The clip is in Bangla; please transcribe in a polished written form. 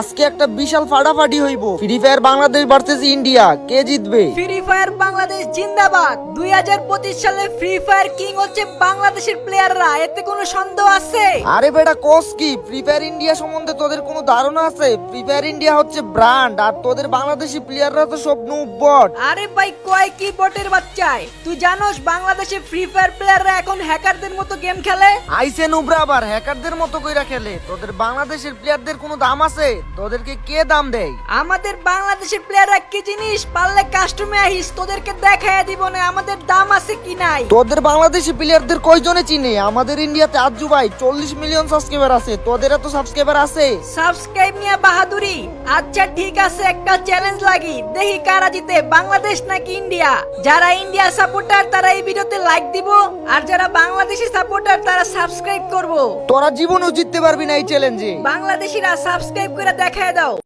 আজকে একটা বিশাল ফাটাফাটি হইব। Free Fire Bangladesh versus India, কে জিতবে? ফ্রি ফায়ার বাংলাদেশ জিন্দাবাদ। 2025 সালে ফ্রি ফায়ার কিং হচ্ছে বাংলাদেশের প্লেয়াররা, এতে কোনো সন্দেহ আছে? আরে বেটা কোস কি, ফ্রি ফায়ার ইন্ডিয়া সম্বন্ধে তোদের কোনো ধারণা আছে? ফ্রি ফায়ার ইন্ডিয়া হচ্ছে ব্র্যান্ড, আর তোদের বাংলাদেশি প্লেয়াররা তো সব নুব বট। আরে ভাই কয় কি বটের বাচ্চায়, তুই জানোস বাংলাদেশে ফ্রি ফায়ার প্লেয়াররা এখন হ্যাকারদের মতো গেম খেলে? আইসে নুবরা আবার হ্যাকারদের মতো কইরা খেলে। তোদের বাংলাদেশের প্লেয়ারদের কোনো দাম আছে? তোদেরকে কে দাম দেয়? আমাদের বাংলাদেশের প্লেয়াররা কি জিনিস, পারলে কাস্টমে আহিস, তোদেরকে দেখাইয়া দিব না আমাদের দাম আছে কি নাই। তোদের বাংলাদেশি প্লেয়ারদের কয়জনে চিনে? আমাদের ইন্ডিয়াতে আজু ভাই 40 মিলিয়ন সাবস্ক্রাইবার আছে, তোদের এত সাবস্ক্রাইবার আছে? সাবস্ক্রাইব নিয়ে বাহাদুরি? আচ্ছা ঠিক আছে, একটা চ্যালেঞ্জ লাগি, দেখি কারা জিতে, বাংলাদেশ নাকি ইন্ডিয়া। যারা ইন্ডিয়া সাপোর্টার তারা এই ভিডিওতে লাইক দিব, আর যারা বাংলাদেশি সাপোর্টার তারা সাবস্ক্রাইব করব। তোরা জীবনেও জিততে পারবি না এই চ্যালেঞ্জে। বাংলাদেশিরা সাবস্ক্রাইব করে দেখায় দাও।